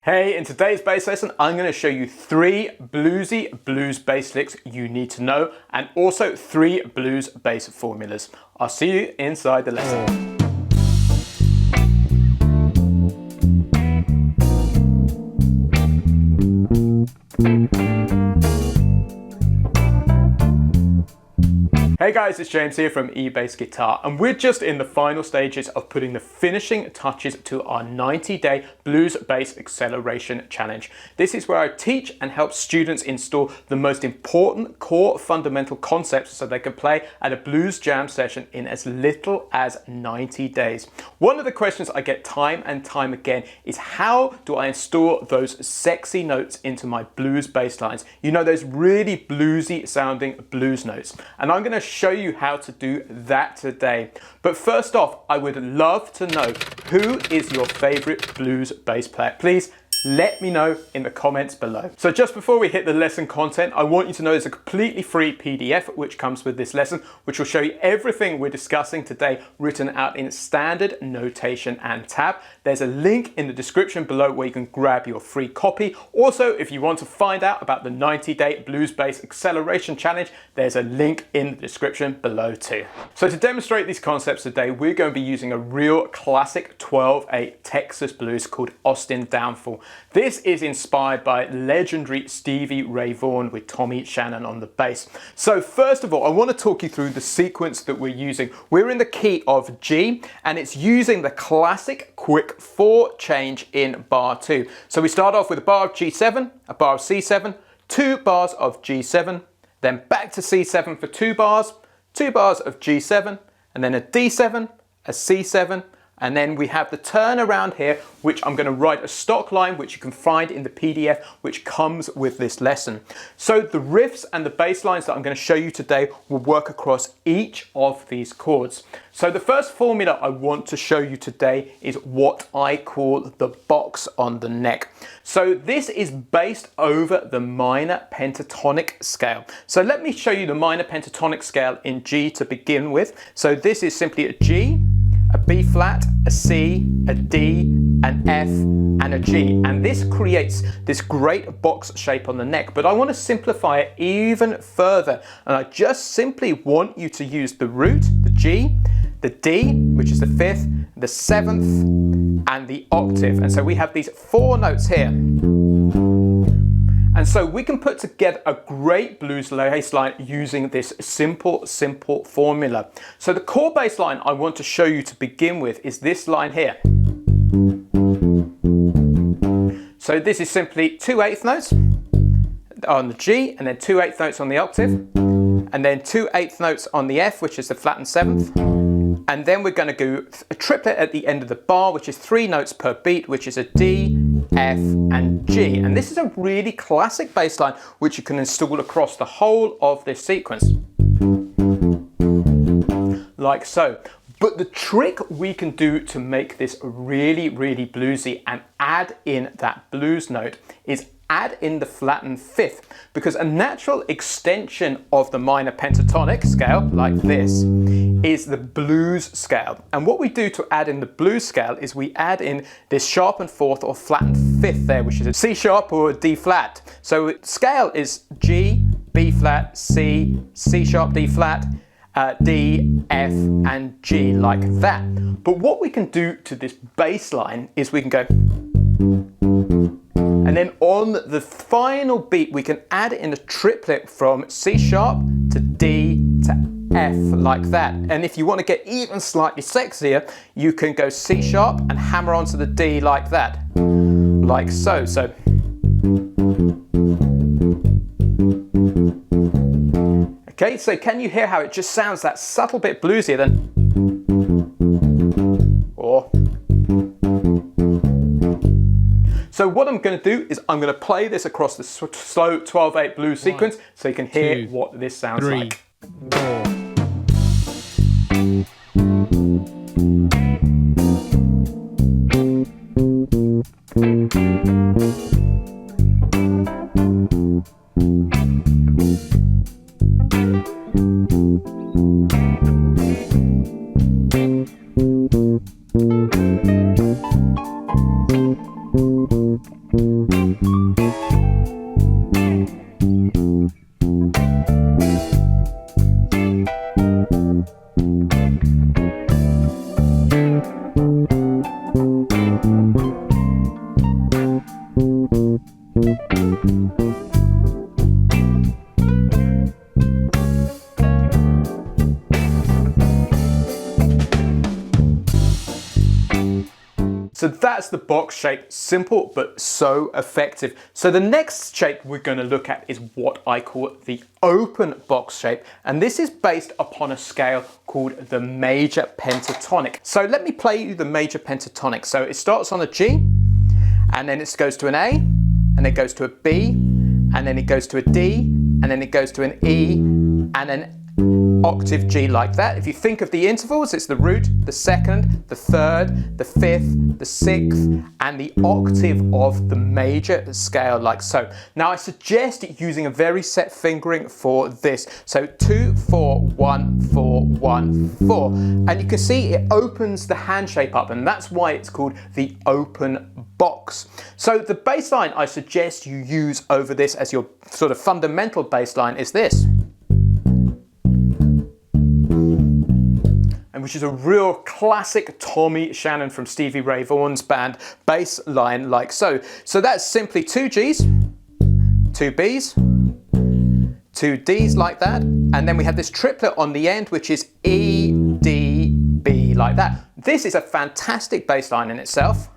Hey, in today's bass lesson, I'm going to show you 3 bluesy blues bass licks you need to know, and also 3 blues bass formulas. I'll see you inside the lesson. Hey guys, it's James here from eBassGuitar, and we're just in the final stages of putting the finishing touches to our 90-day Blues Bass Acceleration Challenge. This is where I teach and help students install the most important core fundamental concepts so they can play at a blues jam session in as little as 90 days. One of the questions I get time and time again is, how do I install those sexy notes into my blues bass lines? You know, those really bluesy sounding blues notes. And I'm going to show you how to do that today. But first off, I would love to know, who is your favorite blues bass player? Please let me know in the comments below. So just before we hit the lesson content, I want you to know there's a completely free PDF which comes with this lesson, which will show you everything we're discussing today written out in standard notation and tab. There's a link in the description below where you can grab your free copy. Also, if you want to find out about the 90-day Blues Bass Acceleration Challenge, there's a link in the description below too. So to demonstrate these concepts today, we're going to be using a real classic 12/8 Texas blues called Austin Downfall. This is inspired by legendary Stevie Ray Vaughan with Tommy Shannon on the bass. So first of all, I want to talk you through the sequence that we're using. We're in the key of G, and it's using the classic quick 4 change in bar 2. So we start off with a bar of G7, a bar of C7, 2 bars of G7, then back to C7 for 2 bars, 2 bars of G7, and then a D7, a C7, and then we have the turnaround here, which I'm going to write a stock line, which you can find in the PDF, which comes with this lesson. So the riffs and the bass lines that I'm going to show you today will work across each of these chords. So the first formula I want to show you today is what I call the box on the neck. So this is based over the minor pentatonic scale. So let me show you the minor pentatonic scale in G to begin with. So this is simply a G, a B flat, a C, a D, an F, and a G. And this creates this great box shape on the neck, but I want to simplify it even further. And I just simply want you to use the root, the G, the D, which is the 5th, the 7th, and the octave. And so we have these 4 notes here. And so we can put together a great blues bass line using this simple formula. So the core bass line I want to show you to begin with is this line here. So this is simply 2/8 notes on the G, and then 2/8 notes on the octave, and then 2/8 notes on the F, which is the flat and 7th. And then we're going to do a triplet at the end of the bar, which is 3 notes per beat, which is a D, F, and G. And this is a really classic bass line which you can install across the whole of this sequence, like so. But the trick we can do to make this really bluesy and add in that blues note is add in the flattened 5th, because a natural extension of the minor pentatonic scale, like this, is the blues scale. And what we do to add in the blues scale is we add in this sharpened 4th or flattened 5th there, which is a C sharp or a D flat. So scale is G, B flat, C, C sharp, D flat, D, F, and G, like that. But what we can do to this bass line is we can go, and then on the final beat we can add in a triplet from C sharp to D to F, like that. And if you want to get even slightly sexier, you can go C sharp and hammer onto the D like that, like so. Okay, so can you hear how it just sounds that subtle bit bluesier than, or. So what I'm going to do is I'm going to play this across the slow 12/8 blues sequence so you can hear what this sounds like. 4. that's the box shape, simple but so effective. So the next shape we're going to look at is what I call the open box shape, and this is based upon a scale called the major pentatonic. So let me play you the major pentatonic. So it starts on a G, and then it goes to an A, and it goes to a B, and then it goes to a D, and then it goes to an E, and an octave G like that. If you think of the intervals, it's the root, the second, the third, the fifth, the sixth, and the octave of the major scale like so. Now I suggest using a very set fingering for this. So 2, 4, 1, 4, 1, 4. And you can see it opens the hand shape up, and that's why it's called the open box. So the bass line I suggest you use over this as your sort of fundamental bass line is this. Which is a real classic Tommy Shannon from Stevie Ray Vaughan's band bass line like so. So that's simply 2 Gs, 2 Bs, 2 Ds like that, and then we have this triplet on the end which is E, D, B like that. This is a fantastic bass line in itself.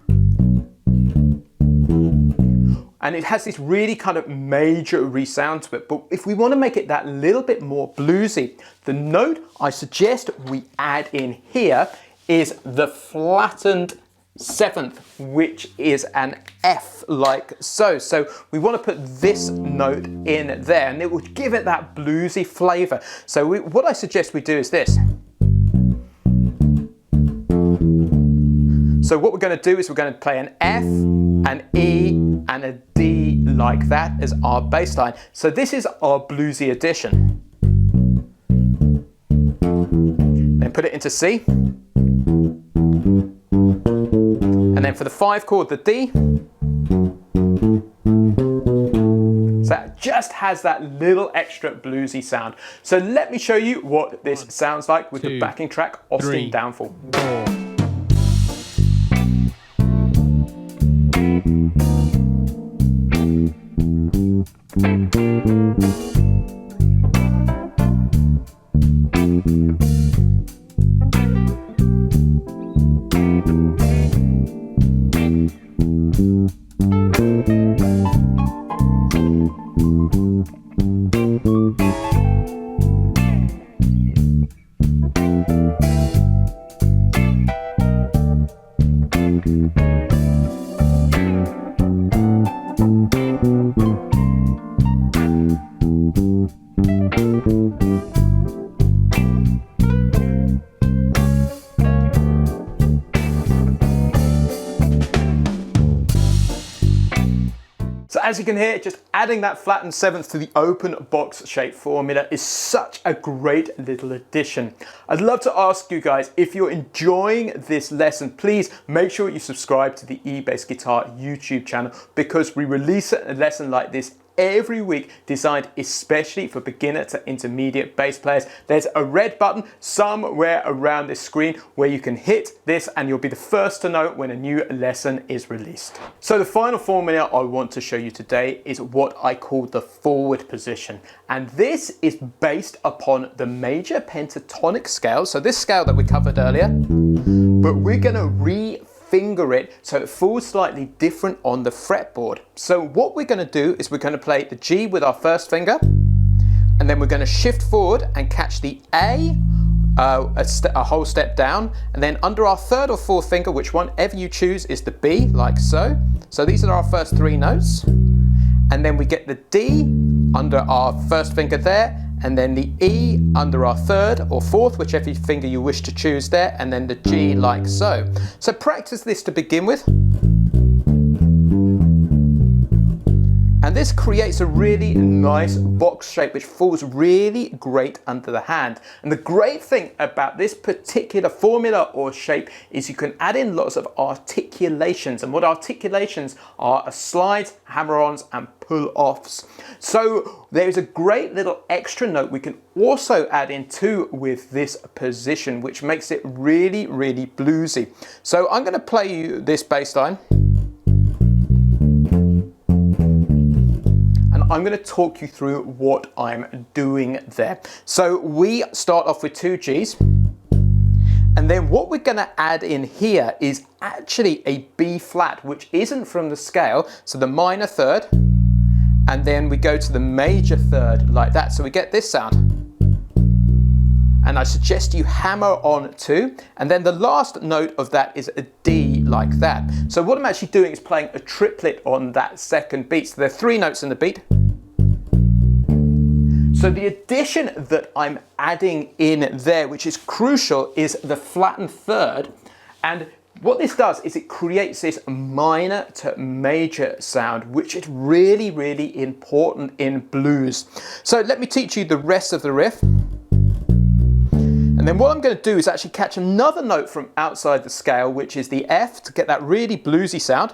And it has this really kind of major resound to it. But if we want to make it that little bit more bluesy, the note I suggest we add in here is the flattened seventh, which is an F like so. So we want to put this note in there, and it will give it that bluesy flavor. So what I suggest we do is this. So what we're going to do is we're going to play an F, an E, and a D like that as our bass line. So this is our bluesy addition. Then put it into C. And then for the 5 chord, the D. So that just has that little extra bluesy sound. So let me show you what this sounds like with the backing track, Austin Downfall. 4. So as you can hear, just adding that flattened seventh to the open box shape formula is such a great little addition. I'd love to ask you guys, if you're enjoying this lesson, please make sure you subscribe to the eBassGuitar YouTube channel, because we release a lesson like this every week designed especially for beginner to intermediate bass players. There's a red button somewhere around this screen where you can hit this and you'll be the first to know when a new lesson is released. So the final formula I want to show you today is what I call the forward position. And this is based upon the major pentatonic scale. So this scale that we covered earlier, but we're gonna finger it so it falls slightly different on the fretboard. So what we're going to do is we're going to play the G with our first finger, and then we're going to shift forward and catch the A a whole step down, and then under our third or fourth finger, which one ever you choose, is the B like so. So these are our first 3 notes, and then we get the D under our first finger there, and then the E under our third or fourth, whichever finger you wish to choose there, and then the G like so. So practice this to begin with. And this creates a really nice box shape which falls really great under the hand. And the great thing about this particular formula or shape is you can add in lots of articulations. And what articulations are slides, hammer-ons, and pull-offs. So there's a great little extra note we can also add in too with this position, which makes it really, really bluesy. So I'm going to play you this bass line. I'm going to talk you through what I'm doing there. So we start off with 2 Gs, And then what we're going to add in here is actually a B flat, which isn't from the scale. So the minor third, and then we go to the major third like that. So we get this sound. And I suggest you hammer on 2. And then the last note of that is a D like that. So what I'm actually doing is playing a triplet on that second beat. So there are 3 notes in the beat. So the addition that I'm adding in there, which is crucial, is the flattened third. And what this does is it creates this minor to major sound, which is really, really important in blues. So let me teach you the rest of the riff. And then what I'm going to do is actually catch another note from outside the scale, which is the F, to get that really bluesy sound,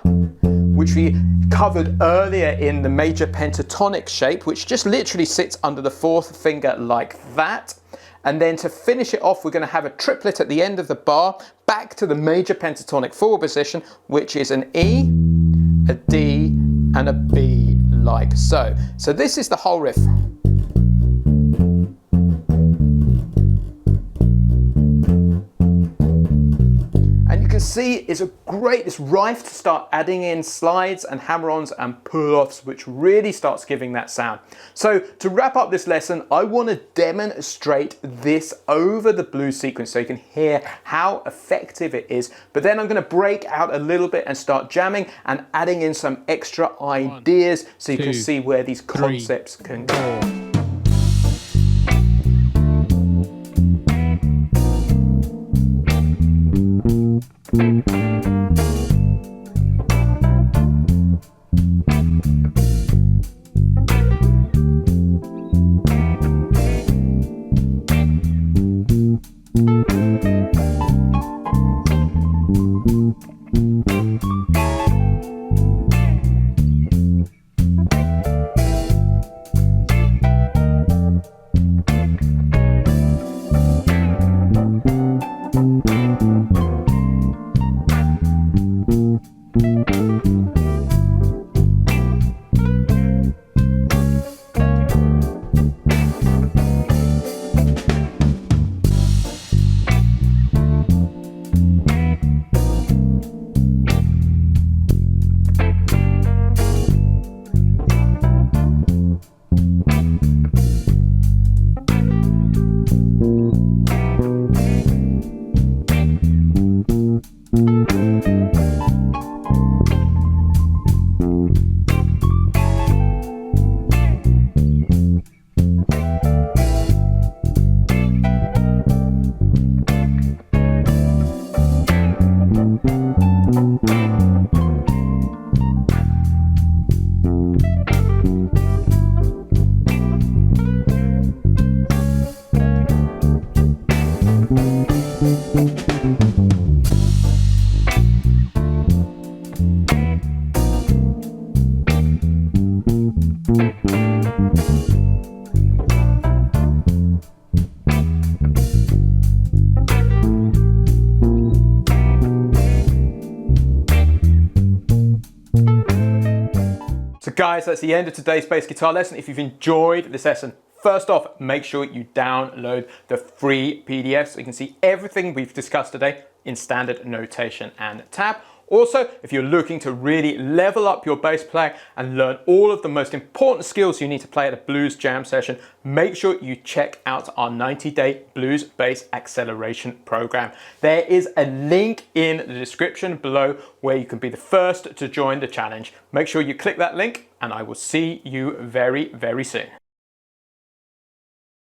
which we covered earlier in the major pentatonic shape, which just literally sits under the 4th finger like that. And then to finish it off, we're going to have a triplet at the end of the bar, back to the major pentatonic forward position, which is an E, a D, and a B like so. So this is the whole riff. See, it's rife to start adding in slides and hammer-ons and pull-offs, which really starts giving that sound. So to wrap up this lesson, I want to demonstrate this over the blues sequence so you can hear how effective it is. But then I'm going to break out a little bit and start jamming and adding in some extra ideas so you can see where these concepts can go. So guys, that's the end of today's bass guitar lesson. If you've enjoyed this lesson, first off, make sure you download the free PDF so you can see everything we've discussed today in standard notation and tab. Also, if you're looking to really level up your bass playing and learn all of the most important skills you need to play at a blues jam session, make sure you check out our 90-day blues bass acceleration program. There is a link in the description below where you can be the first to join the challenge. Make sure you click that link and I will see you very, very soon.